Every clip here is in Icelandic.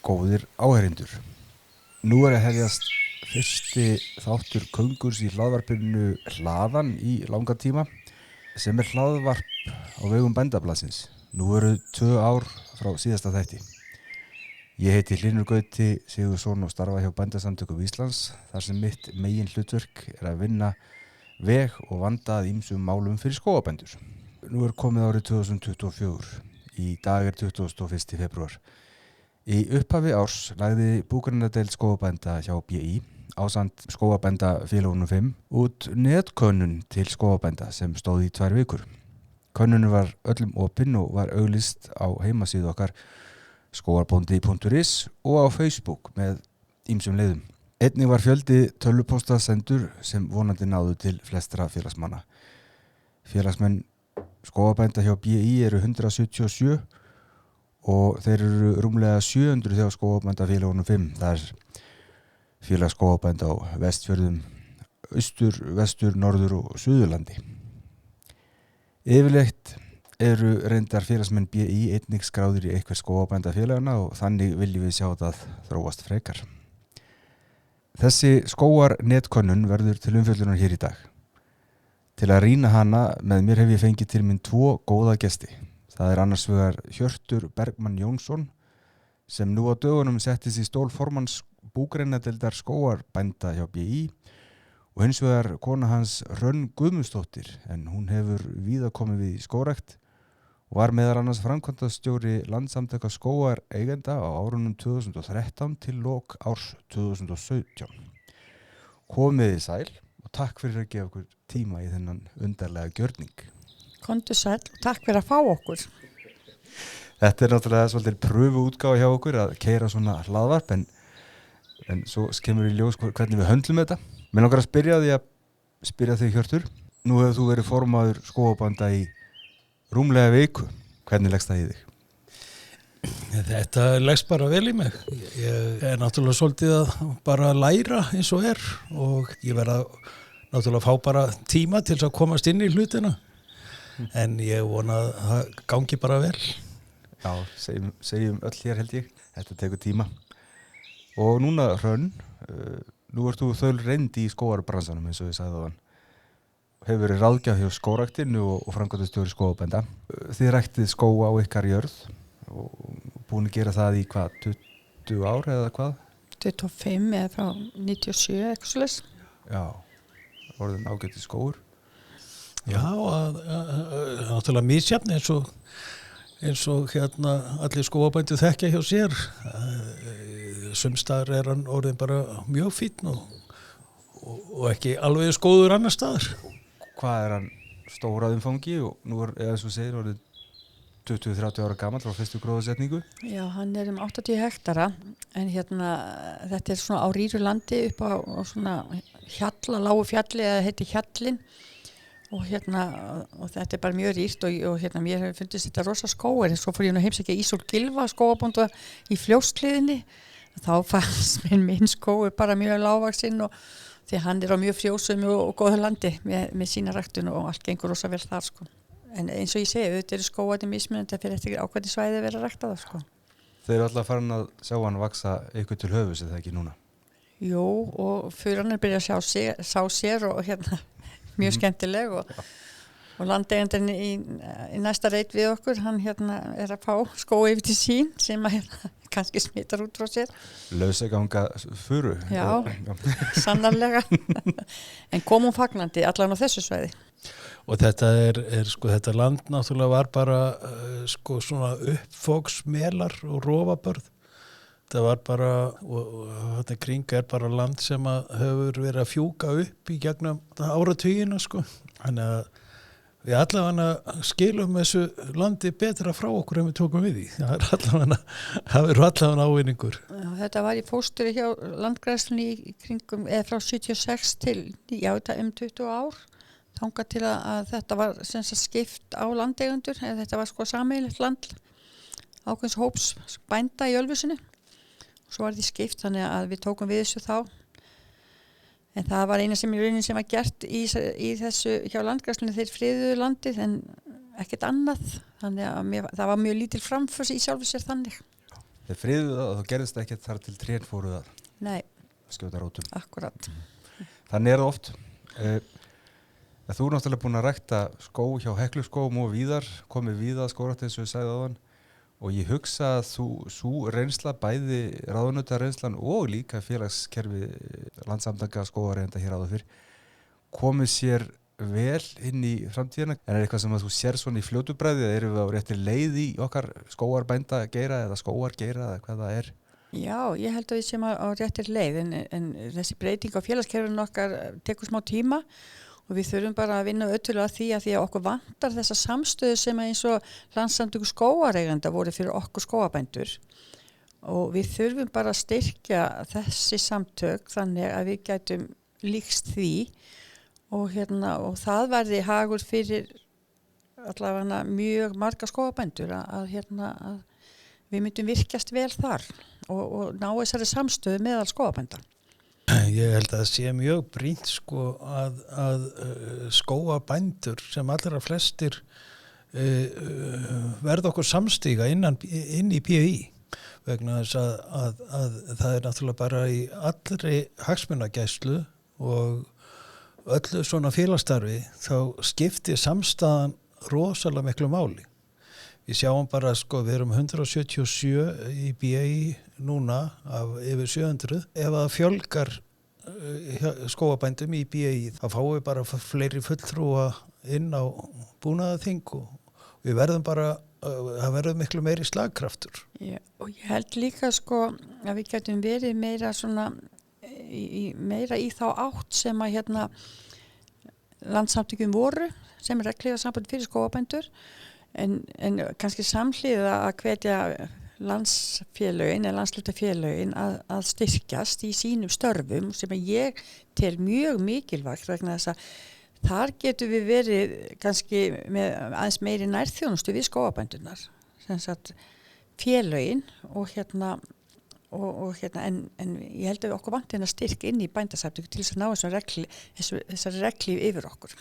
Góðir áheyrendur. Nú að hefjast fyrsti þáttur Köngurs í hlaðvarpinu Hlaðan í langa tíma sem hlaðvarp á vegum Bændablaðsins. Nú eru 2 ár frá síðasta þætti. Ég heiti Hlynur Gauti Sigurðsson og starfa hjá Bændasamtökum Íslands þar sem mitt megin hlutverk að vinna veg og vanda að ýmsum málum fyrir skógarbændur. Nú komið árið 2024. Í dag 21. febrúar. Í upphafi árs lagði búgreinadeild skógarbænda hjá BÍ ásamt skógarbændafélögunum 5 út netkönnun til skógarbænda sem stóð í 2 vikur. Könnun var öllum opin og var auglýst á heimasíðu okkar skógarbóndi.is og á Facebook með ýmsum leiðum. Einnig var fjöldi tölvupósta sendur sem vonandi náðu til flestra félagsmanna. Félagsmenn skógarbænda hjá BÍ eru 177 og þeir eru rúmlega 700 hjá skógarbændafélögunum 5. Það félags skógarbænda á Vestfjörðum, Austur, Vestur, Norður og Suðurlandi. Yfirleitt eru reyndar félagsmenn BÍ einnig skráðir í eitthvað skógarbændafélagana og þannig viljum við sjá það þróast frekar. Þessi skógarnetkönnun verður til umfjöllunar hér í dag. Til að rýna hana með mér hef ég fengið til minn 2 góða gesti. Það annars vegar Hjörtur Bergmann Jónsson sem nú á dögunum settist í stól formanns búgreinadeildar skógarbænda hjá BÍ og hins vegar kona hans Hrönn Guðmundsdóttir en hún hefur víða komið við í skógrækt og var meðal annars framkvæmdastjóri Landssamtaka skógareigenda á árunum 2013 til lok árs 2017. Komið þið sæl og takk fyrir að gefa okkur tíma í þennan undarlega gjörning. Komdu sæl og takk fyrir að fá okkur. Þetta náttúrulega svolítið pröfuútgáfa hjá okkur að keyra svona hlaðvarp en svo kemur í ljós hvernig við höndlum þetta. Mér langar að spyrja þig Hjörtur. Nú hefur þú verið formaður skógarbænda í rúmlega viku. Hvernig leggst það í þig? Þetta leggst bara vel í mig. Ég náttúrulega svolítið að bara læra eins og og ég verð að náttúrulega fá bara tíma til að komast inn í hlutina. En ég vona að það gangi bara vel. Já, segjum öll hér held ég. Þetta tekur tíma. Og núna Hrönn, nú ert þú þöl reynd í skógarbransanum eins og ég sagði áðan. Hefur verið ráðgjaf hjá skógræktinu og framkvæmdastjóri skógarbænda. Þið ræktið skóga á ykkar jörð og búin að gera það í hvað, 20 ár eða hvað? 25 eða frá 97 eitthvað svoleiðis. Já, orðin ágæti skógur. Já, náttúrulega misjafn eins og hérna allir skógarbændur þekkja hjá sér. Sumstaðar hann orðin bara mjög fínn og ekki alveg skóður annar staðar. Hvað hann stór að umfangi og nú eða svo segir orðin 20-30 ára gamall frá fyrstu gróðasetningu? Já, hann 80 hektara en hérna þetta svona á rýru landi upp á svona lágu fjalli eða heiti Hjallinn. Og þetta bara mjög rýrt og mér hefur fundist þetta rosa skógur en svo fór ég nú heimsækja Ísól Gylfa skógarbónda í Fljótskliðinni þá fannst minn skógur bara mjög lágvaxinn og því hann á mjög frjósum og góðu landi með sína ræktun og allt gengur rosa vel þar sko. En eins og ég segi, auðvitað eru skógarnir mismunandi fyrir eftir ákveðni svæði að vera ræktað sko. Þeir eru alltaf farin að sjá hann vaksa ykkur til höfus eða ekki núna? Jú, og fyrir hann byrja að sjá sér og mjög skemmtileg og landeigandinn í næsta reit við okkur, hann að fá skóg yfir til sín sem kannski smittar út frá sér. Lausaganga furu. Já, sannarlega. En komum fagnandi allan á þessu svæði. Og þetta þetta land náttúrulega var bara svona uppfoksmelar og rofabörð. Það var bara, og þetta kring bara land sem hefur verið að fjúka upp í gegnum áratugina sko. Þannig að við allavega skilum þessu landi betra frá okkur en við tókum við því. Það eru allavega ávinningur. Já, þetta var í fósturi hjá landgræðslunni í kringum, eða frá 76 til, 20 ár. Þangað til að þetta var skipt á landeigendur, eða þetta var sko sameiginlegt land ákveðins hóps bænda í Ölfusinni. Svo var því skipt þannig að við tókum við þessu þá. En það var eina sem var gert í þessu hjá landgræðslunni þeir friðuðu landið en ekkert annað. Þannig að það var mjög lítil framförs í sjálfu sér þannig. þeir friðu það og þá gerðist ekki þar til trén fóru að Nei, skjóta rótum. akkurat. Þannig það oft. Þú náttúrulega búin að rækta skó hjá Hekluskóm og víðar, komið víða skógrækt eins og ég sagði áðan og ég hugsa að sú reynsla, bæði ráðunauta reynslan og líka félagskerfi Landssamtaka skógareigenda hér áður fyrr, komið sér vel inn í framtíðina. En eitthvað sem að þú sér svona í fljótu bragði eða erum við á réttri leið í okkar skógarbænda geira eða skógargeira eða hvað það er? Já, ég held að við séum á réttir leið en þessi breyting á félagskerfinu okkar tekur smá tíma og við þurfum bara að vinna öttulega að því að okkur vantar þessa samstöðu sem eins og Landssamtök skógareigenda voru fyrir okkur skógarbændur og við þurfum bara að styrkja þessi samtök þannig að við gætum líkst því og það verði hagur fyrir allavega mjög marga skógarbændur að við myndum virkjast vel þar og ná þessari samstöðu meðal skógarbænda. Ég held að það sé mjög brýnt að skógarbændur sem allra flestir verða okkur samstíga inn í PÍ vegna þess að það er náttúrulega bara í allri hagsmunagæslu og öllu svona félagsstarfi þá skiptir samstæðan rosalega miklu máli. Við sjáum bara, við erum 177 í BI núna af yfir 700. Ef það fjölgar skógarbændum í BI, þá fáum við bara fleiri fulltrúa inn á búnaðarþing og við verðum bara, það verður miklu meiri slagkraftur. Já, og ég held líka að við getum verið meira svona, meira í þá átt sem að Landssamtökin voru, sem er reglífa samband fyrir skógarbændur. En kannski samhliða að hvetja landsfélögin eða landshlutafélögin að styrkjast í sínum störfum sem ég tel mjög mikilvægt vegna þess að þar getum við verið kannski með aðeins meiri nærþjónustu við skógarbændurnar sem sagt félögin og en ég held að okkur vanti að styrka inn í bændasamtöku til þess að ná þessari reglu yfir okkur.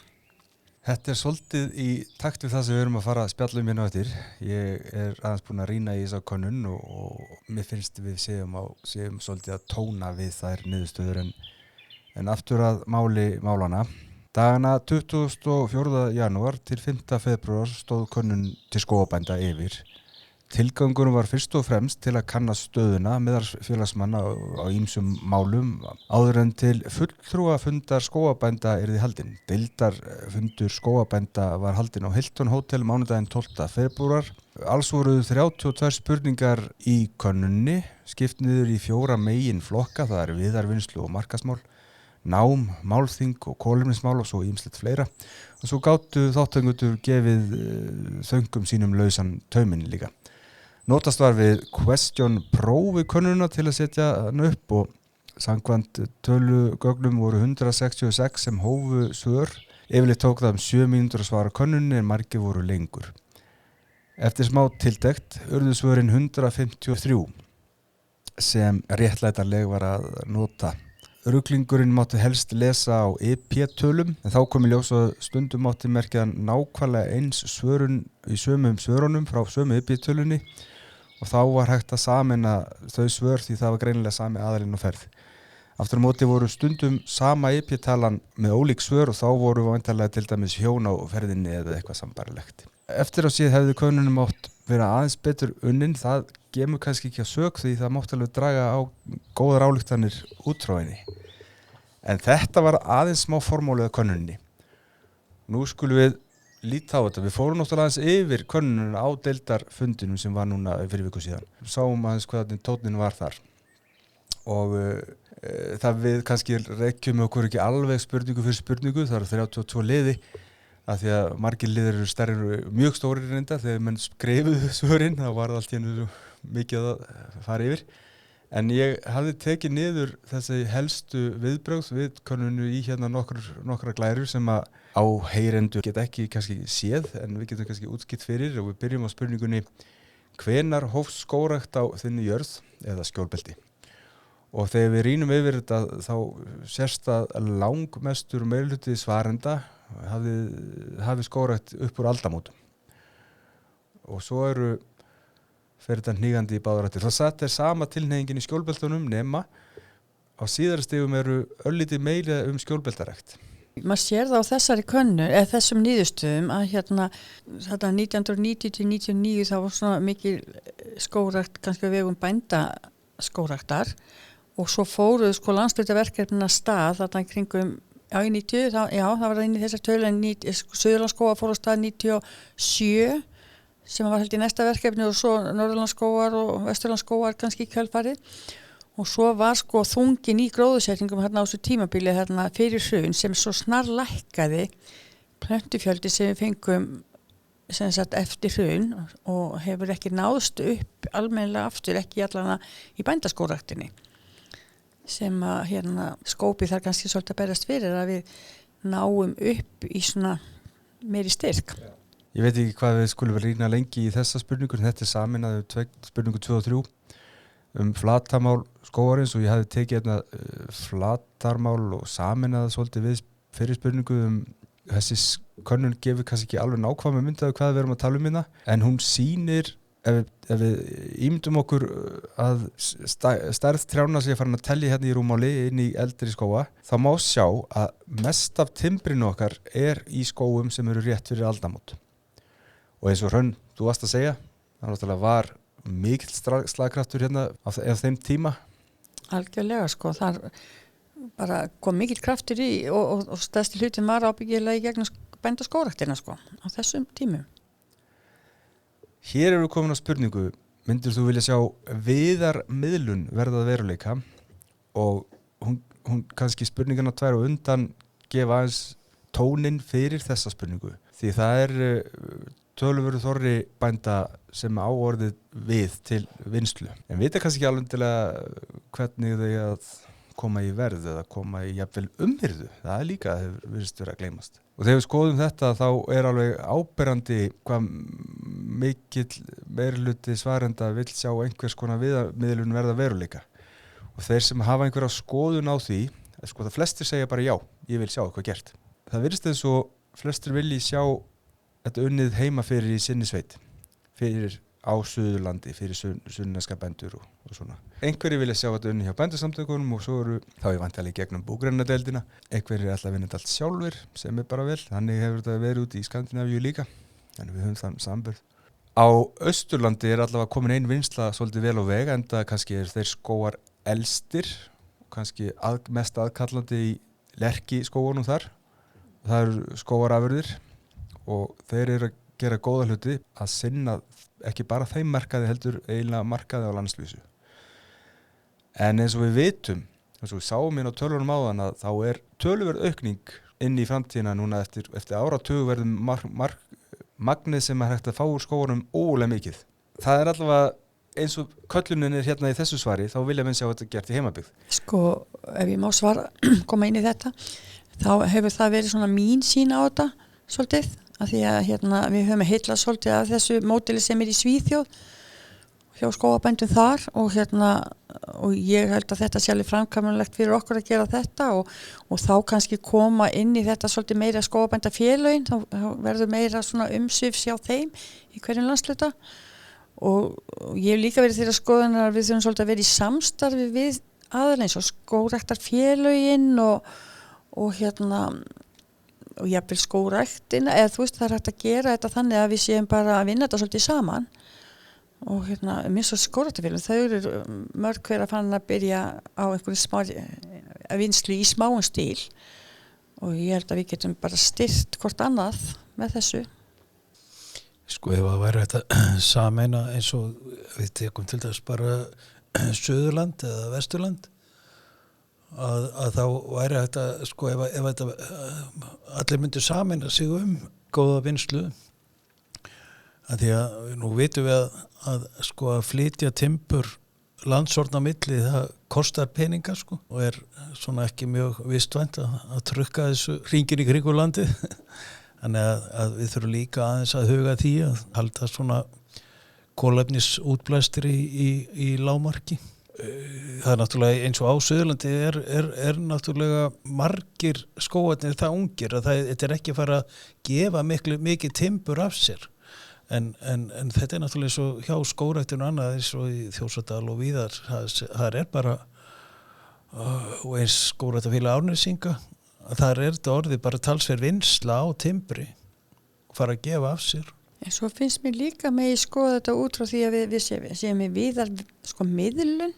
Þetta er svolítið í takt við það sem við erum að fara að spjalla hérna á eftir. Ég er aðeins búin að rýna í þessa könnun og mér finnst við séum svolítið að tóna við þær niðurstöður en aftur að málana. Dagana 24. janúar til 5. febrúar stóð könnun til skógarbænda yfir. Tilgangurinn var fyrst og fremst til að kanna stöðuna meðal félagsmanna á ýmsum málum áður en til fulltrúafundar skógarbænda yrði haldinn. Deildarfundur skógarbænda var haldinn á Hilton Hotel mánudaginn 12. febrúar. Alls voru 32 spurningar í könnunni, skipt niður í 4 meginflokka, það er viðarvinnslu og markaðsmál, nám, málþing og kolefnismál og svo ýmslegt fleira. Og svo gátu þátttakendur gefið þöngum sínum lausan tauminn líka. Notast var við question prófi könnuna til að setja hann upp og samkvæmt tölugögnum voru 166 sem hófu svör. Yfirleitt tók það 7 mínútur að svara könnunni en margir voru lengur. Eftir smá tildekt urðu svörin 153 sem réttlætanleg var að nota. Ruglingurinn mátti helst lesa á EP-tölum en þá kom í ljós að stundum mátti merkja nákvæmlega eins svörun í sömum svörunum frá sömu EP-tölunni og þá var hægt að sameina þau svör því það var greinilega sami aðalinn á ferð. Aftur á móti voru stundum sama EP-talan með ólík svör og þá voru væntanlega til dæmis hjón á ferðinni eða eitthvað sambarlegt. Eftir á síð hefði könnunum mátt vera aðeins betur unnin, það gemur kannski ekki að sök því það mátt alveg draga á góðar ályktanir út frá henni. En þetta var aðeins smá formálið af könnunni. Nú skulum við líta á þetta. Við fórum náttúrulega aðeins yfir könnununa á deildarfundinum sem var núna fyrir viku síðan. Sáum aðeins hvað tóninn var þar. Og það við kannski reykjum okkur ekki alveg spurningu fyrir spurningu, það eru 32 liði af því að margir liðir eru stærri, mjög stórir reynda, þegar menn skrifuðu svörin, þá var það allt í hennu mikið að fara yfir. En ég hafði tekið niður þessi helstu viðbrögð við könnunu í hérna nokkra glærur sem að áheyrendur geta ekki kannski séð, en við getum kannski útskipt fyrir og við byrjum á spurningunni: hvenær hófst skógrækt á þinni jörð eða skjólbelti? Og þegar við rýnum yfir þetta þá sérst að langmestur meirihluti svarenda hafi skógrækt upp úr aldamótum. Og svo eru fer þetta hnígandi í báðar áttir. Það er sama tilhneigingin í skjólbeltunum nema á síðari stigum eru örlítið meira skjólbeltarækt. Maður sér það á þessari könnu, eða þessum niðurstöðum að hérna 1990-99 þá var svona mikil skógrækt kannski á vegum bændaskógræktar og svo fóruð sko landshlutaverkefnina stað þarna kringum í 90, það var inn í þessar tölu en Suðurlandsskógar fór á stað 97 sem var held í næsta verkefni og svo Norðurlandsskógar og Vesturlandsskógar kannski í kjölfarið. Og svo var sko þungin í gróðursetningum hérna á þessu tímabili hérna fyrir hrun sem svo snarlækkaði plöntufjöldi sem við fengum sem sagt eftir hrun og hefur ekki náðst upp almennilega aftur ekki allana í bændaskógræktinni sem að hérna skópi þar kannski svolítið að berast fyrir að við náum upp í svona meiri styrk. Ég veit ekki hvað við skulum vel rýna lengi í þessa spurningur, þetta saminaðu spurningu 2 og 3 flatarmál skógarins og ég hafði tekið flatarmál og saminað svolítið við fyrir spurningu þessi könnun gefur kannski ekki alveg nákvæma mynd af hvað við erum að tala hérna en hún sýnir ef við ímyndum okkur að stærð trjána sem ég farin að telja hérna í rúmmáli inn í eldri skóga þá má sjá að mest af timbrinu okkar í skógum sem eru rétt fyrir aldamót og eins og Hrönn, þú varst að segja það náttúrulega var mikill slagkraftur hérna á þeim tíma. Algjörlega sko, þar bara kom mikill kraftur í og stærsti hlutin var ábyggilega í gegnum bændaskógræktina sko á þessum tímum. Hér eru við komin á spurningu, myndir þú vilja sjá viðarmiðlun verða að veruleika og hún kannski spurningana 2 og undan gefa aðeins tóninn fyrir þessa spurningu því það töluverður þorri bænda sem á orðið við til vinnslu. En vita kannski ekki alveg til að hvernig þau að koma í verð eða koma í jafnvel umhirðu. Það líka hefur virðist verið að gleymast. Og þegar við skoðum þetta þá alveg áberandi hvað mikill meirihluti svarenda vill sjá einhvers konar viðarmiðlun verða veruleika. Og þeir sem hafa einhverja skoðun á því, sko það flestir segja bara já, ég vil sjá eitthvað gert. Það virðist eins og flestir vilji sjá þetta unnið heima fyrir í sinni sveit, fyrir á Suðurlandi, fyrir sunnneska bændur og svona. Einhverjir vilja sjá þetta unnið hjá bændasamtökunum og svo þá væntanlega í gegnum búgreinadeildina. Einhverjir ætla að vinna þetta allt sjálfur, sem bara vel. Þannig hefur þetta verið út í Skandinavíu líka, en við höfum þann samburð. Á Austurlandi allavega komin ein vinnsla svolítið vel á veg, enda kannski þeir skógar elstir, kannski mest aðkallandi í lerki skógunum þar. Það eru skógarafurðir og þeir eru að gera góða hluti að sinna ekki bara þeim markaði heldur eiginlega markaði á landsvísu. En eins og við vitum, eins og við sáum inn á tölunum áðan að þá töluverð aukning inn í framtíðina núna eftir áratug verðum magnið sem hægt að fá úr skógunum ólega mikið. Það allavega eins og köllunin hérna í þessu svari, þá vilja menn sjá þetta gert í heimabyggð. Sko, ef ég má koma inn í þetta, þá hefur það verið svona mín sýn á þetta svolítið, af því að við höfum heillað svolítið af þessu módeli sem í Svíþjóð hjá skógarbændum þar og ég held að þetta sé alveg framkvæmanlegt fyrir okkur að gera þetta og þá kannski koma inn í þetta svolítið meira skógarbændafélögin, þá verður meira svona umsvifs hjá þeim í hverjum landshluta og ég hef líka verið þeirra skoðunar að við þurfum svolítið að vera í samstarfi við aðeins eins og skógræktarfélögin og jafnvel skógræktina eða þú veist það hægt að gera þetta þannig að við séum bara að vinna þetta svolítið saman og minnst svo skógræktarfélögin þau eru mörg hver að fann að byrja á einhverju vinnslu í smáum stíl og ég held að við getum bara styrkt hvort annað með þessu. Sko ef það væri þetta sameina eins og við tekum til þess bara Suðurland eða Vesturland að þá væri þetta sko ef þetta allir myndu sameina sig góða vinnslu að því að nú vitum við að sko að flytja timbur landsorna milli það kostar peninga sko og svona ekki mjög vistvænt að trukka þessu hringinn í kringum landið þannig að við þurfum líka aðeins að huga því að halda svona kolefnisútblæstir í lágmarki. Það náttúrulega eins og á Suðurlandi náttúrulega margir skógarnir það ungir að þetta ekki fara að gefa mikið timbur af sér. en þetta náttúrulega svo hjá skógræktinu annað eins og í Þjórsárdal og víðar það bara og eins skógræktafélag Árnesinga þar þetta orðið bara talsverð vinnsla á timbri og fara að gefa af sér. En svo finnst mér líka með skoða þetta út frá því að við séum með viðar sko miðlun,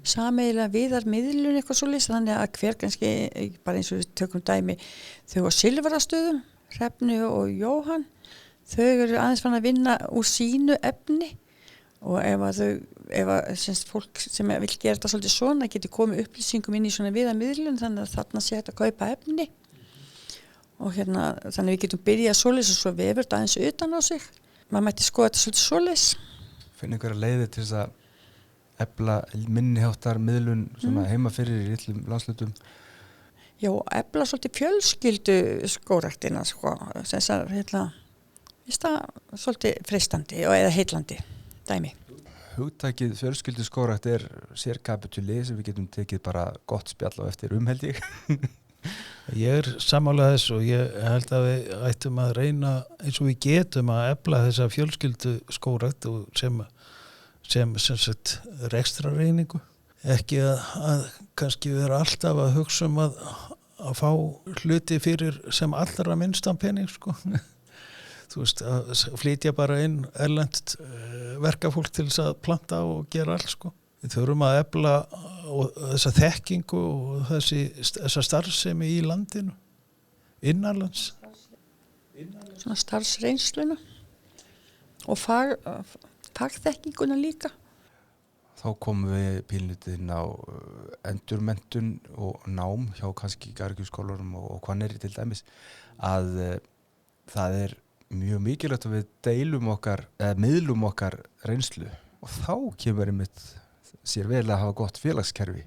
sameiginlega viðar miðlun eitthvað svoleiðis, þannig að hver kannski, bara eins og við tökum dæmi, þau á Silfarastöðum, Hrefnu og Jóhann, þau eru aðeins fann að vinna úr sínu efni og ef semst fólk sem vil gera þetta svolítið svona getur komið upplýsingum inn í svona viðar miðlun, þannig að þarna sé þetta að kaupa efni. Og þannig að við getum byrjað svoleiðis og svo vefur þetta aðeins utan á sig. Maður mætti skoða þetta svolítið svoleiðis. Finna einhverja leiðir til þess að efla minniháttar miðlun svona heima fyrir í illum landslutum? Já, efla svolítið fjölskyldu skógræktina, sko. Þess að, finnst það svolítið freistandi eða heillandi dæmi. Hugtakið fjölskyldu skógrækt sérkapituli sem við getum tekið bara gott spjall á eftir held ég. Ég sammála þess og ég held að við ættum að reyna eins og við getum að efla þessa fjölskyldu skógrækt og sem sagt rekstrarreiningu. Ekki að kannski vera alltaf að hugsa að fá hluti fyrir sem allra minnstan pening, sko. Þú veist, að flytja bara inn erlent verkafólk til þess að planta og gera allt, sko. Við þurfum að efla þessa þekkingu og þessa starfsemi í landinu, innanlands. Svona starfsreynsluna og fagþekkinguna líka. Þá komum við pínlítið inn á endurmenntun og nám hjá kannski garðyrkjuskólanum og Hvanneyri til dæmis, að það mjög mikilvægt að við deilum okkar, eða miðlum okkar reynslu og þá kemur einmitt sér vel að hafa gott félagskerfi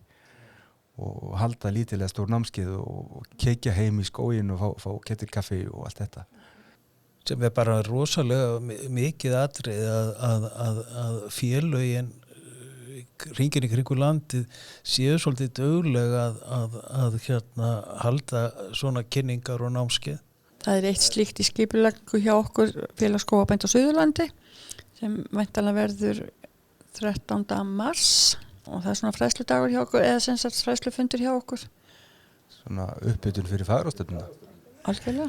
og halda lítilega stór námskeið og kekja heim í skóginn og fá ketilkaffi og allt þetta. Sem bara rosalega mikið atrið að félögin hringinn í kringu landið séu svolítið duglega að halda svona kynningar og námskeið. Það eitt slíkt í skipulagningu hjá okkur félagsskógabænda á Suðurlandi sem væntanlega verður 13. mars og það svona fræðsludagur hjá okkur eða sem sagt fræðslufundur hjá okkur. Svona uppbytun fyrir fagráðstefnuna. Algjörlega.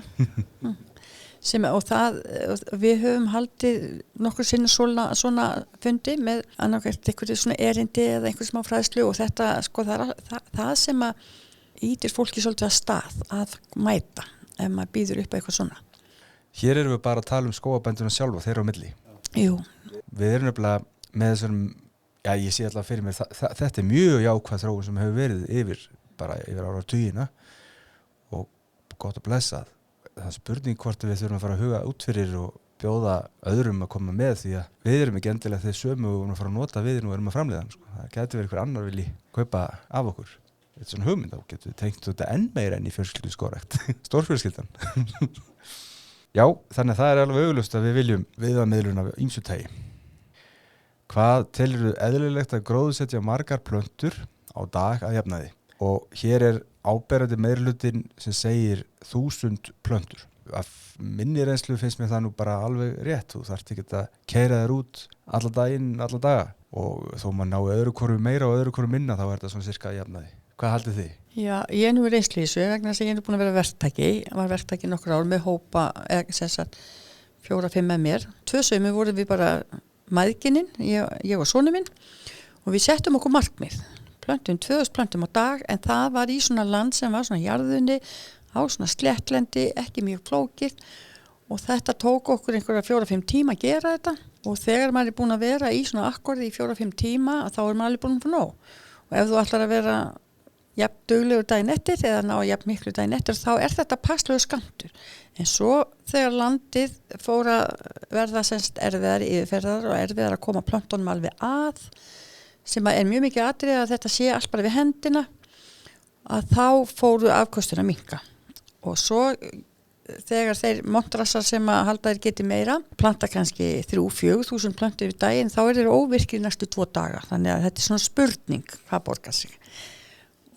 Við höfum haldið nokkur sinni svona fundi með annarkvært einhverju svona erindi eða einhverju smá fræðslu og þetta sko það sem að ýtir fólki svolítið að stað að mæta ef maður býður upp eitthvað svona. Hér erum við bara að tala skógabænduna sjálfa, þeirra á milli. Jú. Við erum nefnilega með þessum, ég sé alltaf fyrir mér, þetta mjög jákvæð þróun sem hefur verið yfir áratugina og gott að blessað. Það spurning hvort við þurfum að fara að huga út fyrir og bjóða öðrum að koma með því að við erum ekki endilega þeir sömu og erum að fara að nota við og erum að framleiða hann. Sko. Það getur verið einhver annar vilji kaupa af okkur. Þetta svona hugmynd þá getur við tengt þetta enn meira enn í fjölskyldu skógrækt. Stórfjölskyldan. Já, þannig að það alveg augljóst að við viljum viðamiðlun af ýmsu tagi. Hvað telurðu eðlilegt að gróðursetja margar plöntur á dag að jafnaði? Og hér áberandi meirihlutin sem segir 1000 plöntur. Af minni reynslu finnst mér það nú bara alveg rétt. Þú þarft ekki að keyra þér út alla daga. Og þó maður ná öðru hvoru meira og öðru hvoru minna þá þetta svona sirka að jafnaði. Hvað haldið þið? Já, ég nú reynslu í þessu vegna þess að ég búin að vera verktaki. Var verktaki nokkur ár með hópa, sem sagt 4-5 með mér. 2 sumur vorum við bara mæðginin, ég og sonur minn og við settum okkur markmið. Plöntum 2000 plöntum á dag en það var í svona land sem var svona jarðunni á svona sléttlendi, ekki mjög flókið og þetta tók okkur einhverja 4-5 tíma að gera þetta og þegar maður búin að vera í svona akkordi í 4-5 tíma þá maður alveg búin að fá nóg og ef þú ætlar að vera jafn duglegur daginn eftir eða ná jafn miklu daginn eftir þá þetta passlegur skammtur en svo þegar landið fór að verða semst erfiðar yfirferðar og erfiðar að koma plöntunum alveg að sem er mjög mikið atriði að þetta sé allt bara við hendina að þá fóru afkostin að minnka og svo þegar þeir montrassar sem að halda þeir geti meira planta kannski 3-4 þúsund plöntur yfir daginn þá þeir óvirkir næstu 2 daga þannig að þetta er svona spurning hvað borgar sig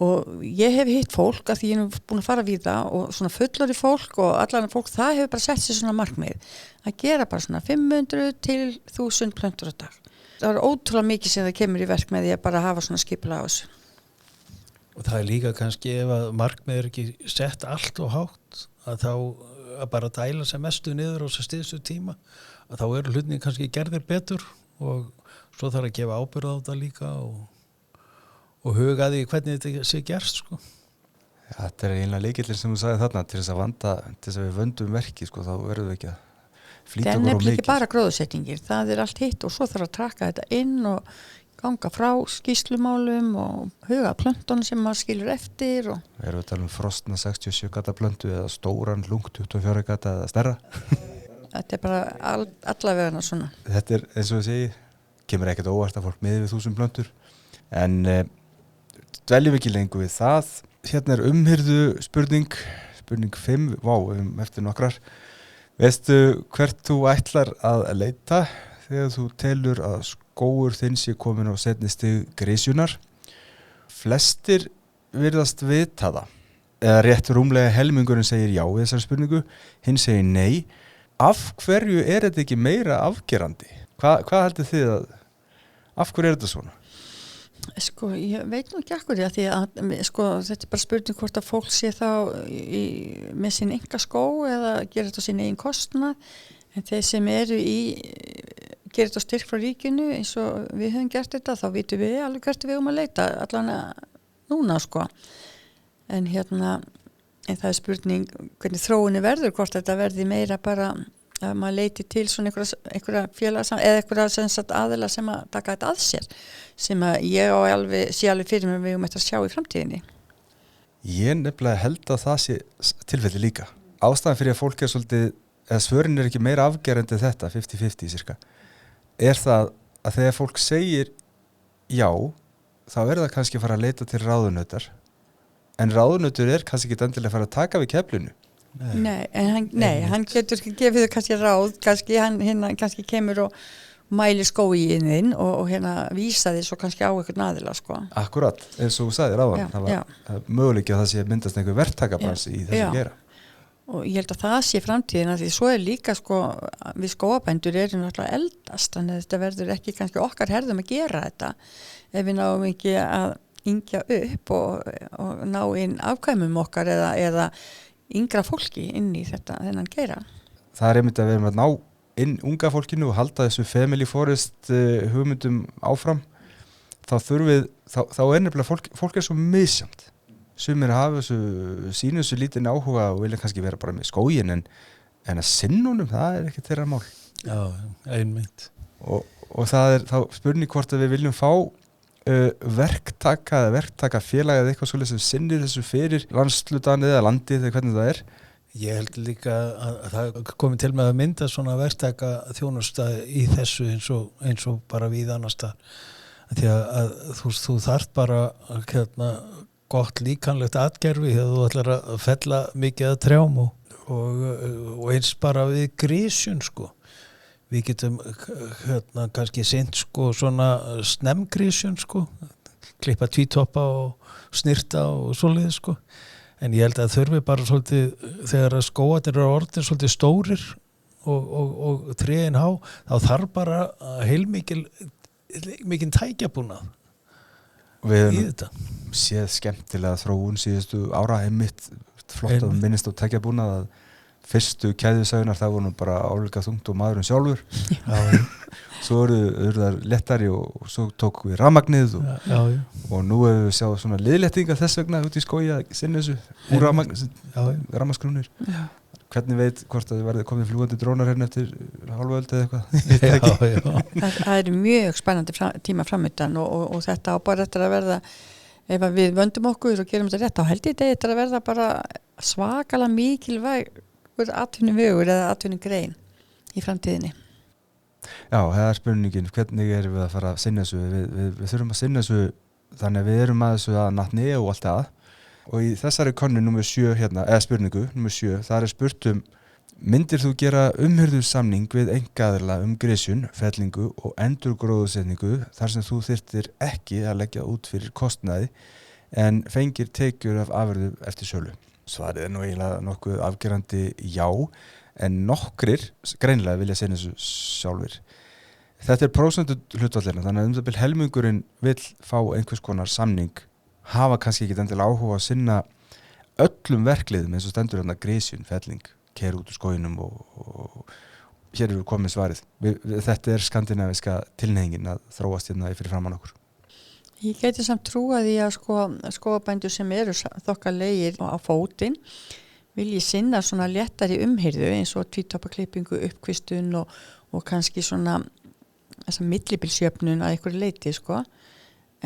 og ég hef hitt fólk að því ég er búin að fara við það og svona fullori fólk og allan fólk, það hefur bara sett sér svona markmið að gera bara svona 500 til 1000 plöntur á dag. Það er ótrúlega mikið sem það kemur í verk með því að bara hafa svona skipulag á þessu. Og það er líka kannski ef að markmið er ekki sett allt og hátt að þá að bara dæla sem mestu niður og sem styðstu tíma að þá eru hlutinni kannski gerðir betur og svo þarf að gefa ábyrgð á þetta líka og huga því hvernig þetta sé gerst sko. Ja, þetta er einlega leikillin sem þú sagði þarna til þess að vanda, til þess að við vöndum verki sko, þá verðum við ekki að flýta okkur á mikið. Það er nefnilega ekki bara gróðursetningir, það er allt hitt og svo þarf að traka þetta inn og ganga frá skýslumálum og huga plöntunum sem maður skilur eftir. Við erum að tala frostna 67 gata plöntu eða stóran lung 24 gata eða stærra. Þetta er bara allavega svona. Þetta er eins og ég segi, kemur ekkert óvart að fólk miði við 1000 plöntur en dveljum ekki lengur við það. Hérna er umhirðu spurning 5, eftir nokkrar. Veistu hvert þú ætlar að leita þegar þú telur að skógur þinn sé komin á seinni stig grisjunar? Flestir virðast vita það. Eða rétt rúmlega helmingurinn segir já við þessari spurningu, hinn segir nei. Af hverju er þetta ekki meira afgerandi? Hvað heldur þið af hverju er þetta svona? Sko, ég veit nú ekki akkur því að sko, þetta er bara spurning hvort að fólk sé þá með sín enga skó eða gera þetta á sín eigin kostnað en þeir sem eru gera þetta á styrk frá ríkinu eins og við höfum gert þetta þá vitum við alveg hvert við að leita allan núna sko en en það er spurning hvernig þróunni verður hvort þetta verði meira bara að maður leiti til svona einhverja félags eða einhverja sem sagt aðila sem að taka þetta að sér sem að ég sé alveg fyrir mér við að sjá í framtíðinni. Ég nefnilega held að það sé tilfelli líka. Ástæðan fyrir að fólk er svolítið, eða svörin er ekki meira afgerandi þetta, 50-50 cirka, er það að þegar fólk segir já, þá er það kannski að fara að leita til ráðunautar en ráðunautur er kannski ekki endilega að fara að taka við keflinu. Hann getur gefið þau kannski ráð, kannski kemur og mæli skógiðinn og vísa því svo kannski á einhvern aðila sko. Akkurat, eins og þú sagðir áðan, það var möguleiki að það sé myndast einhver verktakabransi í þessu gera. Og ég held að það sé framtíðina því svo er líka sko, við skógabændur erum náttúrulega eldast, þannig að þetta verður ekki kannski okkar herðum að gera þetta ef við náum ekki að yngja upp og ná inn afkvæmum okkar eða yngra fólki inn í þennan geira. Það er einmitt að við erum að ná inn unga fólkinu og halda þessu family forest hugmyndum áfram þá er nefnilega fólk er svo misjamt. Sumir hafa sínu þessu lítinn áhuga og vilja kannski vera bara með skógin en að sinnunum, það er ekki þeirra mál. Já, einmitt. Og það er þá spurning hvort að við viljum fá verktaka eða verktakafélag eða eitthvað svolítið sem sinnir þessu fyrir landslutan eða landið eða hvernig það er. Ég held líka að það komið til með að mynda svona verktaka þjónusta í þessu eins og bara við annar stað. Því að þú þarft bara gott líkanlegt atgerfi þegar þú ætlar að fella mikið að trjám og eins bara við grisjun sko. Við getum kannski sinnt sko svona snemgrisjun sko, klippa tvítoppa og snirta og svoleiðis sko. En ég held að þurfi bara svolítið þegar skógarnir eru orðnir svolítið stórir og trén há, þá þarf bara heilmikinn tækjabúnað í þetta. Séð skemmtilega þróun síðustu ára einmitt flott að minnist á tækjabúnað að fyrstu keðjusæðunar það voru nú bara álíka þungt og maðurinn sjálfur. Svo eru það lettari og svo tók við rafmagnið og nú hefur við sjáð svona liðlettinga þess vegna út í skógi að sinna þessu úr rafmagnskrúnir. Hvernig veit hvort að þið verði komið fljúgandi drónar hérna eftir hálfa öld eða eitthvað? Það er mjög spennandi tíma framöndan og þetta á bara eftir að verða, ef við vöndum okkur og gerum þetta rétt, þá held ég þetta að verða bara svakalega mikilvæg atvinnuvegur eða atvinnugrein í framtíðinni. Já, það er spurningin, hvernig erum við að fara að sinna þessu? Við þurfum að sinna þessu þannig að við erum að þessu að natni og allt það. Og í þessari könnu nummer 7 eða spurningu nummer 7, það er spurt myndir þú gera umhirðusamning við einkaaðila grisjun, fellingu og endurgróðusetningu þar sem þú þyrftir ekki að leggja út fyrir kostnaði en fengir tekjur af afurðu eftir sölu. Svarið nú eiginlega nokkuð afgerandi já, en nokkrir greinilega vilja sinna þessu sjálfur. Þetta prósentu hlutfallina, þannig að helmingurinn vill fá einhvers konar samning, hafa kannski ekki endilega áhuga að sinna öllum verkliðum eins og stendur hérna grisjun, felling, keyra út úr skóginum og hér eru komið svarið. Þetta skandinaviska tilhneigingin að þróast hérna fyrir framan okkur. Ég gæti samt trúa því að skógabændur sem eru þokkalegir á fótinn vilji sinna svona léttari umhirðu eins og tvítapaklippingu, uppkvistun og kannski svona þessa millibilsjöfnun að einhverju leyti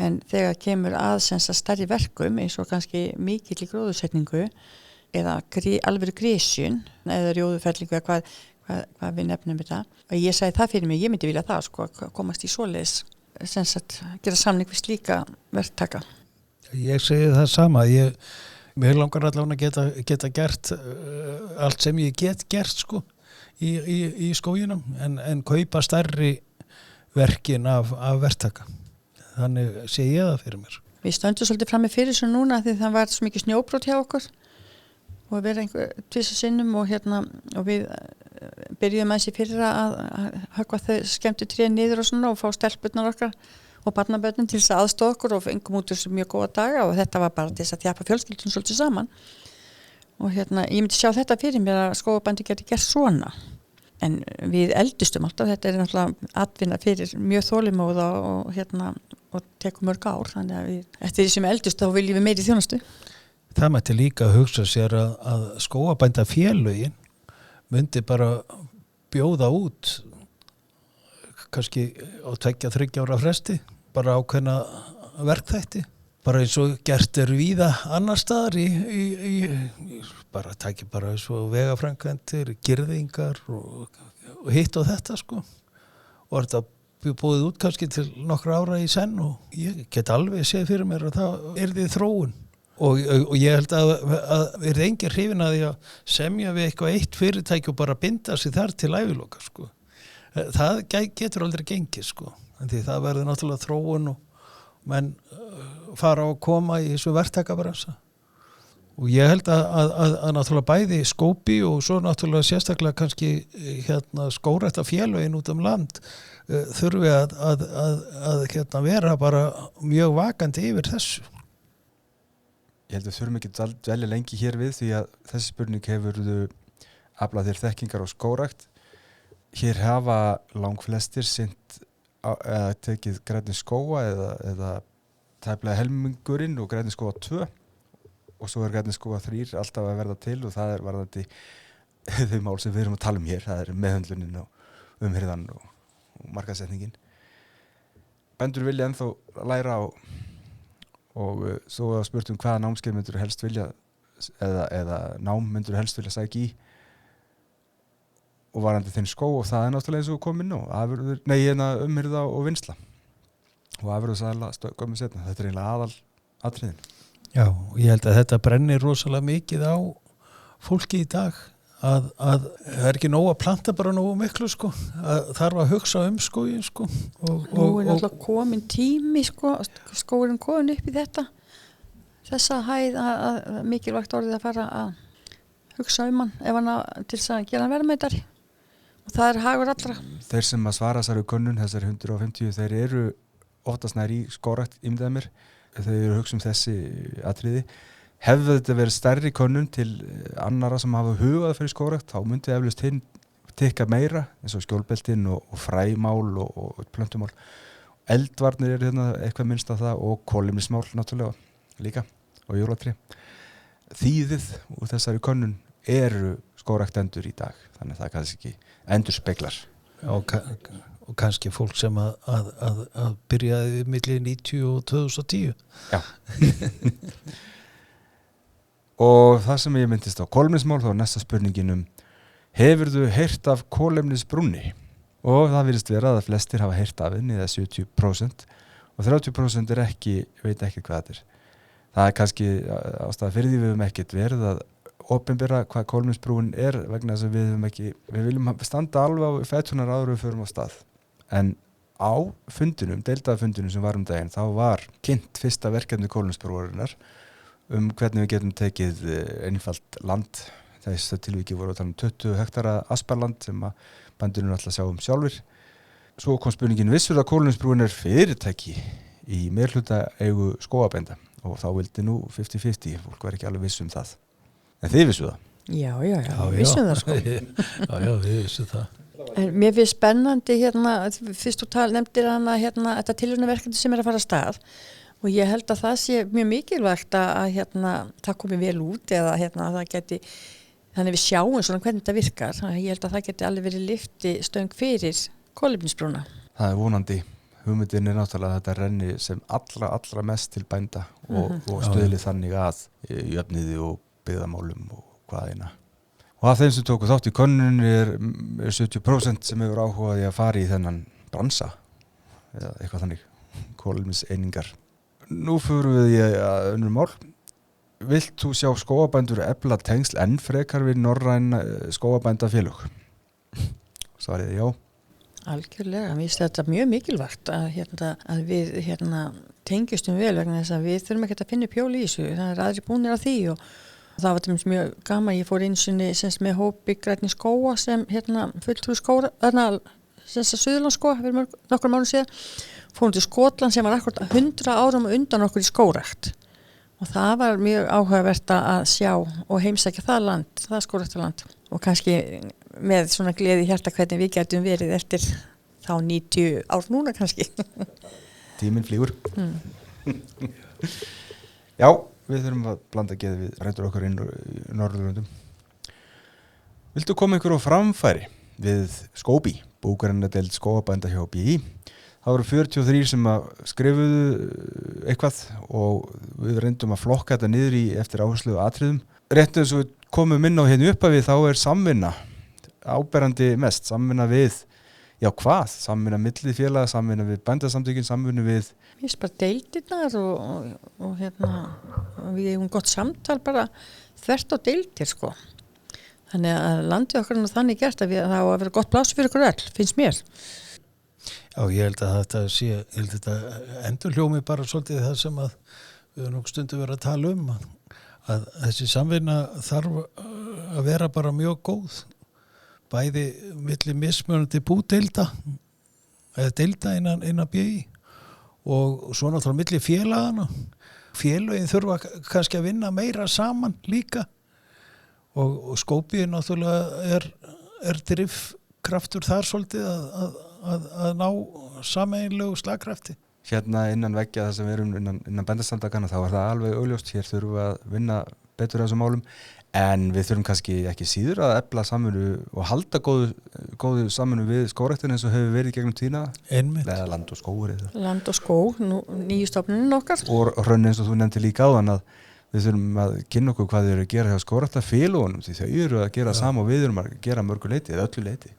en þegar kemur að stærri verkum eins og kannski mikill í gróðursetningu eða alveg grísjun eða rjóðufellingu eða hvað við nefnum þetta og ég sagði það fyrir mig, ég myndi vilja það komast í svoleiðis gera samning við slíka verktaka. Ég segi það sama, mér langar allavega að geta gert allt sem ég get gert í skóginum en kaupa stærri verkin af verktaka. Þannig sé ég það fyrir mér. Við stöndum svolítið frammi fyrir þessu núna því það var svo mikið snjóbrot hjá okkur og við verðum tvisvar sinnum og við byrjuðum aðeins í fyrra að höggva þau skemmtu trén niður og svona og fá stelpurnar okkar og barnabörnin til þess að aðstoða okkur og fengum út þessu mjög góða daga og þetta var bara til þess að þjapa fjölskyldun svolítið saman og ég myndi sjá þetta fyrir mér að skógabændur geti gert svona. En við eldustum alltaf, þetta náttúrulega atvinna fyrir mjög þolinmóða og tekur mörg ár, þannig að eftir því sem eldust þá viljum við meiri þjónustu. Það mætti líka að hugsa sér að skógabændafélögin myndi bara bjóða út kannski á 2-3 ára fresti, bara ákveðna verkþætti. Bara eins og gert víða annar staðar bara taki bara eins og vegaframkvæmdir, girðingar og hitt og þetta og þetta búið út kannski til nokkra ára í senn og ég get alveg séð fyrir mér að það yrði þróun og ég held að yrði engin hrifin að því að semja við eitthvað eitt fyrirtæki og bara binda sig þar til æviloka það getur aldrei gengið en því það verður náttúrulega þróun og menn fara og koma í þessu verktakabransa og ég held að náttúrulega bæði skópi og svo náttúrulega sérstaklega kannski skógræktarfélögin út land þurfi að vera bara mjög vakandi yfir þessu. Ég held að þurfum ekki að dvelja lengi hér við því að þessi spurning hefurðu aflað þér þekkingar á skógrækt. Hér hafa langflestir sinnt eða tekið grænni skóga eða tæplega helmingurinn og grænni skóga 2 og svo grænni skóga 3 alltaf að verða til og það varðandi þau mál sem við erum að tala um hér, það meðhöndlunin og umhirðan og markaðssetningin. Bændur vilja ennþá læra og svo að spurt hvaða námskeið myndur helst vilja eða nám myndur helst vilja sækja í og varandi þinn skó og það náttúrulega eins og komin umhirða og vinnsla og afurðasæla skömmu setna. Þetta eiginlega aðal atriðin. Já, og ég held að þetta brennir rosalega mikið á fólki í dag að það ekki nóg að planta bara nógu miklu að þarf að hugsa skóginn Nú náttúrulega komin tími skógurinn komin upp í þessa hæð að mikilvægt orðið að fara að hugsa hann ef hann til þess að gera hann verðmætari og það hagur allra. Þeir sem að svara þessari könnun, þessari 150, þeir eru oftast nær í skógrækt ímyndaði mér, þeir eru hugsa þessi atriði. Hefði þetta verið stærri könnun til annara sem hafa hugað fyrir skógrækt, þá myndi eflaust hinn tikka meira, eins og skjólbeltin og fræmál og plöntumál. Eldvarnir eru eitthvað minnst af það og kolefnismál náttúrulega líka og jólatrí. Þýðið úr þessari könnun eru skógræktendur í dag, þannig að það kannski ekki endurspeglar. Og kannski fólk sem að byrjaði milli 90 og 2010. Já. Og það sem ég myndist á kolefnismál, þá er næsta spurningin hefurðu heyrt af kolefnisbrúnni? Og það virðist vera að flestir hafa heyrt af henni, eða 70% og 30% veit ekki hvað þetta er. Það er kannski ástæða fyrir því við höfum ekkert verið að opinbera hvað kolefnisbrúin er vegna þess að við viljum standa alveg á fætunar áður við förum á stað. En á fundinum, deildaðafundinum sem var daginn, þá var kynnt fyrsta verkefni Kolumnsbrúarinnar hvernig við getum tekið einfalt land. Þessu tilviki voru að tala 20 hektara asparland sem að bændurnir ætla að sjá sjálfur. Svo kom spurningin, vissur að Kolumnsbrúin fyrirtæki í meirhluta eigu skógabænda og þá vildi nú 50-50, fólk var ekki alveg viss það. En þið vissu það? Já, vissum það sko. Já, við vissum það. En mér finnst spennandi fyrst þú nefndir þetta tilraunaverkefni sem að fara af stað og ég held að það sé mjög mikilvægt að það komi vel út eða að það geti, þannig við sjáum svona hvernig þetta virkar, ég held að það geti alveg verið lyftistöng fyrir kolefnisbrúna. Það vonandi. Hugmyndin náttúrulega að þetta renni sem allra mest til bænda og stuðli þannig að jöfniði og byggðamálum og hvað eina. Og af þeim sem tóku þátt í könnun er 70% sem hefur áhugaði að fara í þennan bransa eða eitthvað þannig, kolefniseiningar. Nú förum við í önnur mál. Vilt þú sjá skógabændur efla tengsl enn frekar við norræn skógabændafélög? Svarið já. Algjörlega, mér finnst þetta mjög mikilvægt að við tengjumstum vel vegna þess að við þurfum ekki að finna upp hjól í þessu, það aðrir búnir að því og það var mjög gaman, ég fór einsinni með hópi grænni skóga sem fulltrúi skóga, Suðurlandsskóga fyrir nokkur mánuð síðan, fórum til Skotland sem var akkurat 100 árum undan okkur í skógrækt og það var mjög áhugavert að sjá og heimsækja það land, það skógræktarland og kannski með svona gleði hjarta hvernig við getum verið eftir þá 90 ár núna kannski. Tíminn flýgur. Já, við þurfum að blanda geði við rættur okkar inn í Norðurlöndum. Viltu koma ykkur á framfæri við Skóbi, búgreinadeild skógabænda hjá BÍ? Það voru 43 sem að skrifuðu eitthvað og við reyndum að flokka þetta niður í eftir áherslu og atriðum. Rétt eins og við komum inn á upphafi þá samvinna áberandi mest, samvinna við samvinna milli félaga, samvinna við bændasamtökin, samvinna við Ég er bara deildirnar og við hefum gott samtal bara þvert á deildir sko. Þannig að landið okkar er þannig gert að það á að vera gott pláss fyrir okkur öll, finnst mér. Já, ég held að þetta endurhljómi bara svolítið það sem að við höfum stundum verið að tala að þessi samvinna þarf að vera bara mjög góð. Bæði milli mismunandi búdeilda eða deilda innan BÍ og svo náttúrulega milli félagana. Félögin þurfa kannski að vinna meira saman líka og Skóbi náttúrulega er drifkraftur þar svolítið að ná sameiginlegu slagkrafti. Hérna innan veggja það sem við erum innan bændasamtakana þá er það alveg augljóst, hér þurfum við að vinna betur þessum málum. En við þurfum kannski ekki síður að efla samvinnu og halda góðu samvinnu við skógræktina eins og hefur verið gegnum tíðina. Einmitt. Eða land og skógur. Land og skóg, nýju stofnunin okkar. Og Hrönn eins og þú nefndi líka áðan að við þurfum að kynna okkur hvað þau eru að gera hjá skógræktarfélögunum því þau eru að gera sama og við erum að gera mörgu leyti eða öllu leyti.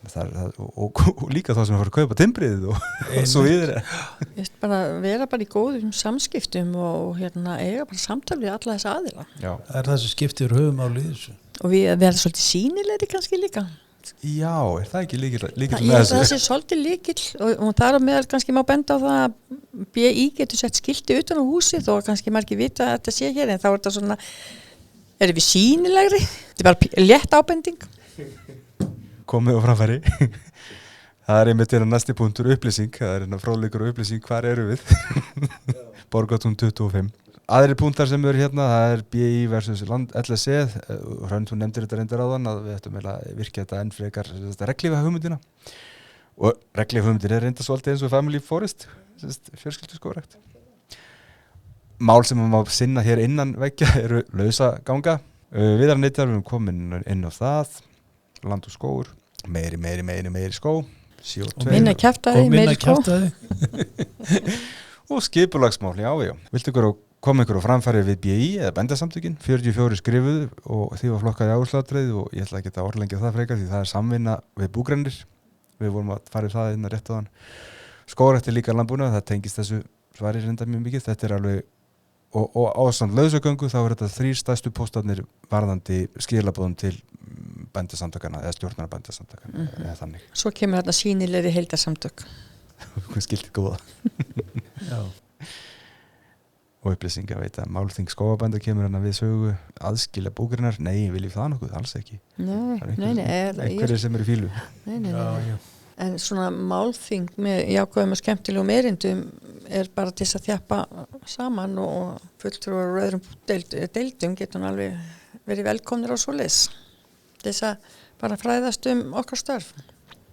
Og líka þá sem að fara að kaupa timbrið og svo videre. Bara vera bara í góðum samskiptum og eiga bara samtal við alla þessa aðila. Já. Það er það sem skiptir höfumáli í þessu. Og við verðum svolítið sýnilegri kannski líka. Já, er það ekki líkill með þessu? Ég held að það sé svolítið líkill og þar á meðal kannski má benda á það að BÍ getur sett skilti utan á húsið og kannski margir vita að þetta sé hér en þá er þetta svona, erum við sýnilegri? Þetta er bara létt ábending. Komið á framfæri. Það er einmitt næsti punktur upplýsing, það er fróðleikur og upplýsing, hvar eru við? Borgatún 25. Aðrir punktar sem eru það er BÍ versus LSE, Hrönn, þú nefndir þetta reyndar áðan að við ættum að virkja þetta enn frekar reglífa hugmyndina. Og reglífa hugmyndin er reyndar svolítið eins og Family Forest, fjölskylduskógrækt. Mál sem má sinna hér innan veggja eru lausaganga. Viðarnýtjar, við erum komin inn á það. Land og skógur, meiri skó, CO2 minna kjaftaði, meiri skó og skipulagsmál, já. Viltu koma ykkur á framfæri við BÍ eða bændasamtökin? 44 skrifuðu og því var flokkað í áherslaatriði og ég ætla ekki að orðlengja það frekar því það er samvinna við búgreinir. Við vorum að fara í það inn að rétt á þann. Skógrækt er líka landbúnað, það tengist þessu svari reynda mjög mikið. Þetta er alveg og ásamt lausagöngu þá er þetta 3 stærstu póstarnir varðandi skilaboðum til bændasamtakana eða stjórnar bændasamtakana eða þannig. Svo kemur þetta sýnilegri heildarsamtök. hvað skilti góða Já. og upplýsinga veit að málþing skógabænda kemur hann við sögu aðskilja búgreinar, nei, viljum það nokkuð, alls ekki Nei, einhverjir sem eru í fílu nei. Já. En svona málþing með jákvæðum og skemmtilegum erindum bara til þess að þjappa saman og fulltrúar og öðrum deildum getur hann alveg verið velkomnir á svoleiðis. Til þess að bara fræðast okkar störf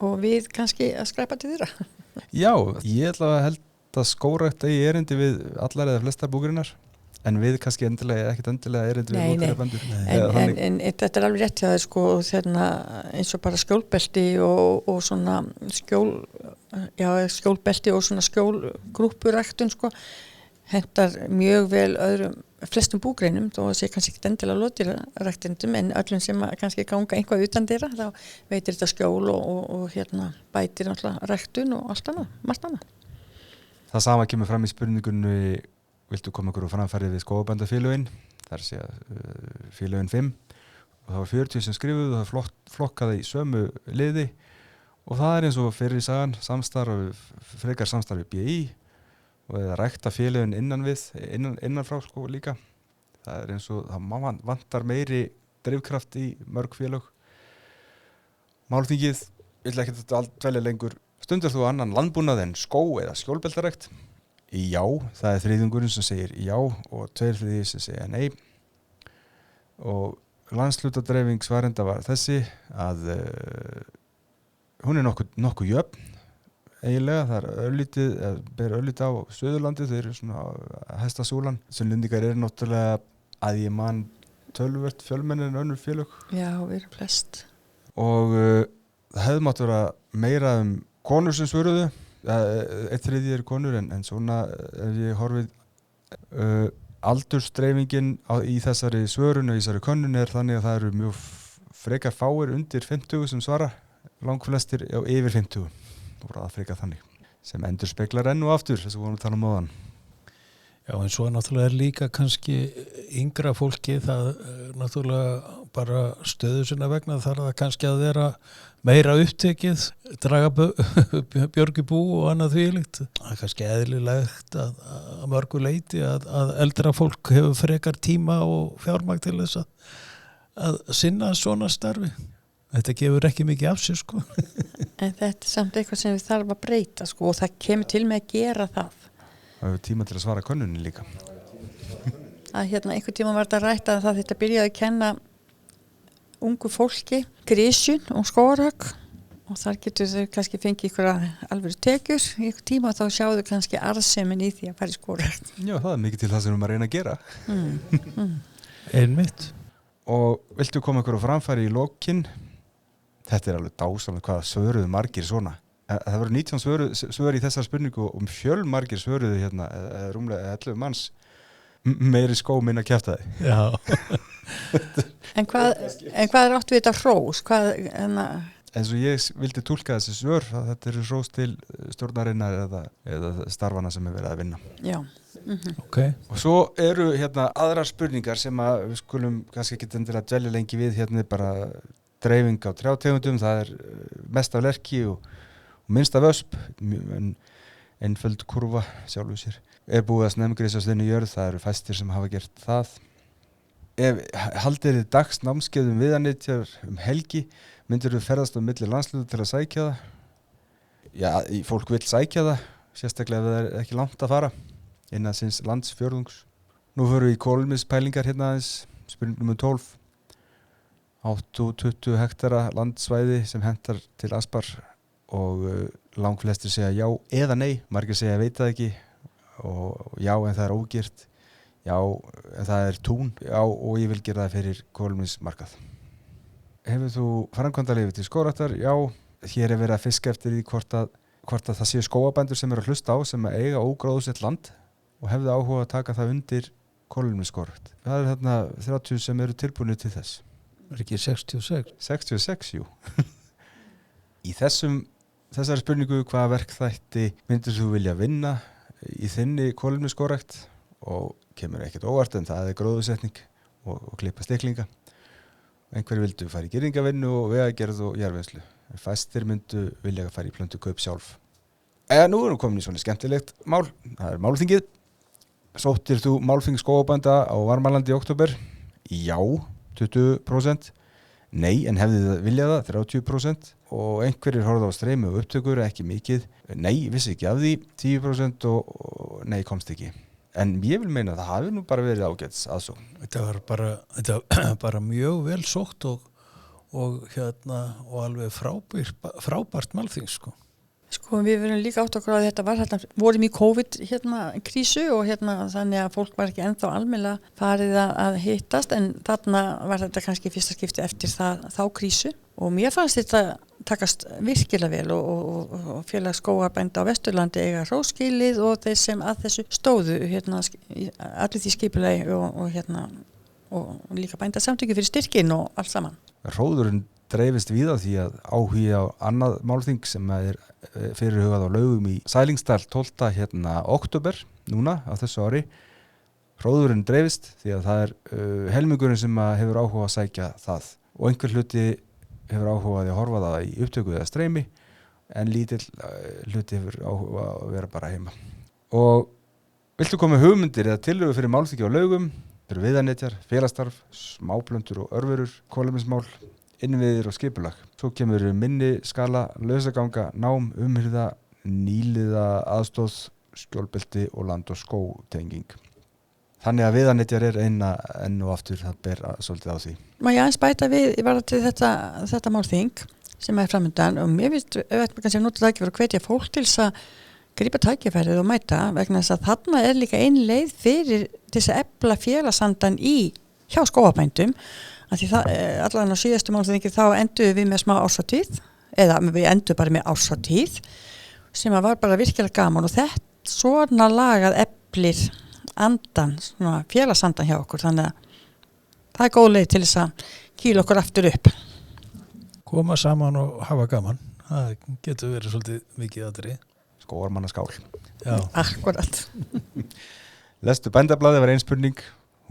og við kannski að skræpa til þeirra. Já, ég ætla að held að skógrækt eigi erindi við allar eða flestar búgreinar en við kannski ekkert endilega erindi við búgreinabandur. En þetta er alveg rétt hjá þér sko, eins og bara skjólbelti og svona skjólbelti og svona skjólgrúppuræktun sko, hentar mjög vel flestum búgreinum, þó að sé kannski ekki endilega lotýraræktendum en öllum sem kannski ganga einhvað utan þeirra, þá veitir þetta skjól og bætir náttúrulega ræktun og allt annað, margt annað. Það sama kemur fram í spurningunni, viltu koma ykkur á framfæri við skógabændafélögin, það er að segja félögin 5 og það var 40 sem skrifuðu og það flokkaði í sömu liði og það er eins og fyrir í sagan frekar samstarfi BI og eða rækta félögin innan frá sko líka. Það er eins og það vantar meiri drifkraft í mörg félög. Málþingið vill ekki þetta dvelja lengur. Stundur þú annan landbúnað en skó- eða skjólbeltarækt? Já, það er 3/3 sem segir já og 2/3 sem segir nei. Og landshlutadreifing svarenda var þessi að hún er nokkuð jöfn eiginlega, það er ber örlítið á Suðurlandi, þau eru svona hestasúlan. Sunnlendingar eru náttúrulega að ég man töluvert fjölmenni en önnur félög. Já, við erum flest. Og það hefði mátt vera meira konur sem svöruðu, 1/3 eru konur en svona ef ég horfið aldursdreifingin í þessari svörun og í þessari könnun er þannig að það eru mjög frekar fáir undir 50 sem svara, langflestir yfir 50 og bara að freka þannig sem endur speklar enn og aftur þess að vorum að tala áðan. Já, en svo náttúrulega er líka kannski yngra fólki það náttúrulega bara stöðu sinna vegna þarf það kannski að vera meira upptekið, draga björg í bú og annað þvílíkt. Það er kannski eðlilegt að mörgu leyti að eldra fólk hefur frekar tíma og fjármagn til þess að sinna svona starfi. Þetta gefur ekki mikið af sér sko. En þetta er samt eitthvað sem við þarf að breyta sko og það kemur til með að gera það. Það hefur tíma til að svara könnunin líka. Að einhver tíma var þetta rætt að það þetta byrjaði að kenna ungu fólki grisjun og skógarhögg og þar getur þau kannski fengið ykkur alveg tekjur í ykkur tíma og þá sjáðu kannski arðsemin í því að fara í skógarhögg. Já, það er mikið til það sem við erum að reyna að gera. Einmitt. Og viltu koma ykkur á framfæri í lokin? Þetta er alveg dásamlega hvað svöruðu margir svona. Það voru 19 svör í þessar spurningu og fjölmargir svöruðu hérna, rúmlega 11 manns, meiri skó minna kjaftaði. Já. En hvað er átt við þetta hrós? En svo ég vildi túlka þessi svör að þetta eru hrós til stjórnarinnar eða starfana sem er verið að vinna. Já. Okay. Og svo eru hérna aðrar spurningar sem að við skulum kannski ekki endilega dvelja lengi við, hérna bara dreifing á trjátegundum, það er mest af lerki og minnst af ösp, einföld kurva sjálfu sér. Er búið að snemgrisast inn í jörð, það eru fæstir sem hafa gert það. Ef haldið þið dagsnámskeiðum viðanitjar helgi, myndir þið ferðast á milli landsluta til að sækja það? Já, fólk vill sækja það, sérstaklega ef það er ekki langt að fara, innan síns landsfjörðungs. Nú förum við í kolefnispælingar hérna aðeins, spurning nummer 12. 8-20 hektara landsvæði sem hentar til aspar og langflestir segja já eða nei, margir segja veit það ekki og já en það er ógirt, já en það er tún, já og ég vil gera það fyrir kolefnismarkað. Hefur þú framkvæmdaleyfi til skógræktar? Já, hér er verið að fiska eftir því hvort að það séu skógabændur sem eru að hlusta á sem að eiga ógróðsett land og hefðu áhuga að taka það undir kolefnisskógrækt. Það er þarna 30 sem eru tilbúinir til þess. Er ekki 66? 66, jú. Í þessari spurningu hvaða verkþætti myndir þú vilja vinna í þinni kolefnisskógrækt og kemur ekkert óvart en það er gróðursetning og klippa stiklinga. Einhverju vildu fara í girðingavinnu og vegagerð og jarðvinnslu. Fæstir myndu vilja fara í plöntukaup sjálf. Nú erum við komin í svona skemmtilegt mál. Það er málþingið. Sóttir þú málþing skógarbænda á Varmalandi í október? Já, 20%. Nei, en hefði það viljað það, 30%. Og einhverjir horfðu á streymi og upptökur, ekki mikið. Nei, vissi ekki af því, 10% og nei, komst ekki. En ég vil meina að það hafi nú bara verið ágæts aðsókn. Þetta var bara mjög vel sótt og alveg frábært málþing, sko. Sko við verðum líka átt okkur að þetta var vorum í COVID krísu og þannig að fólk var ekki ennþá almennilega farið að hittast en þarna var þetta kannski fyrsta skipti eftir þá krísu og mér fannst þetta takast virkilega vel og félag skógarbænda á Vesturlandi eiga hróskilið og þeir sem að þessu stóðu allir því skipulagi og líka bændasamtöku fyrir styrkin og allt saman. Hróðurinn dreifist víða því að áhugi á annað málþing sem er fyrirhugað á Laugum í Sælingsdal 12. október núna á þessu ári. Hróðurinn dreifist því að það er helmingurinn sem hefur áhuga að sækja það og einhver hluti hefur áhuga að horfa það í upptöku eða streymi en lítill hluti hefur áhuga að vera bara heima. Og viltu koma með hugmyndir eða tillögur fyrir málþingi á Laugum, fyrir viðarnetjar, félagsstarf, smáplöntur og örverur, kolefnismál, innviðir og skipulag. Svo kemur minni skala, lausaganga, nám, umhirða, nýliða aðstóð, skjólbelti og land- og skótenging. Þannig að viðarnetjar er enn og aftur það ber svolítið á því. Má ég aðeins bæta við varðandi þetta málþing sem er framundan og mér finnst kannski að nota það ekki fyrir að hvetja fólk til þess að grípa tækifærið og mæta vegna þess að þarna er líka ein leið fyrir þess að efla félagsandan hjá skógarbændum. Því allan á síðastu málþingi þá enduðum við með smá árshátíð eða við enduðum bara með árshátíð sem var bara virkilega gaman og þetta svona lagað eflir andan, svona félagsandan hjá okkur þannig að það er góð leið til þess að kýla okkur aftur upp. Koma saman og hafa gaman, það getur verið svolítið mikið aðrið. Skógarmannaskál. Já. Akkurat. Lestu bændablaðið var ein spurning.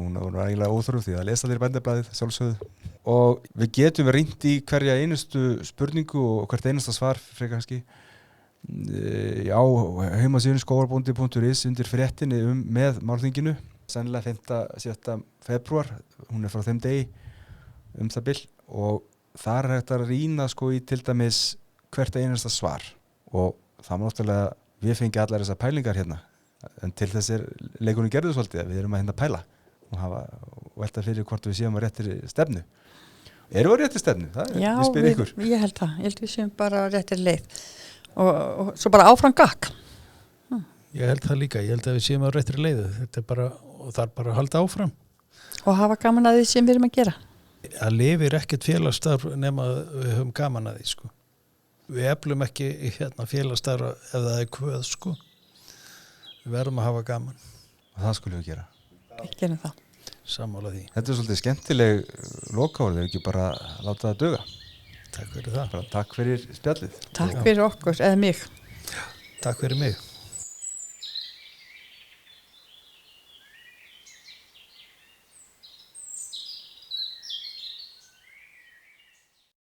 Hún var eiginlega óþörf því að lesa þér bændablaðið sjálfsögðu og við getum rýnt í hverja einustu spurningu og hvert einasta svar frekar kannski á heimasíðunni skógarbóndi.is undir fréttinni með málþinginu sennilega 5.7. febrúar hún er frá þeim degi það bil og þar er hægt að rýna sko í til dæmis hvert einasta svar og það má náttúrulega við fengi allar þessar pælingar hérna en til þess er leikunni gerðu svolítið að við erum að pæla og velta fyrir hvort við séum á réttir stefnu. Erum við á réttir stefnu? Já, við spyrir ykkur. Ég held það. Ég held við séum bara á réttir leið. Og svo bara áfram gakk. Ég held það líka. Ég held að við séum á réttir leið. Þetta er bara, og það er bara að halda áfram. Og hafa gaman að því sem við erum að gera. Það lifir ekkert félagsstarf nema við höfum gaman að því, sko. Við eflum ekki félagsstarf ef það er kvöð, sko. Við verðum að hafa gaman. Og það skulum við gera. Við gerum það. Sammála því. Þetta er svolítið skemmtileg lokaorð, ekki bara láta það duga. Takk fyrir það. Bara takk fyrir spjallið. Takk fyrir okkur, eða mig. Takk fyrir mig.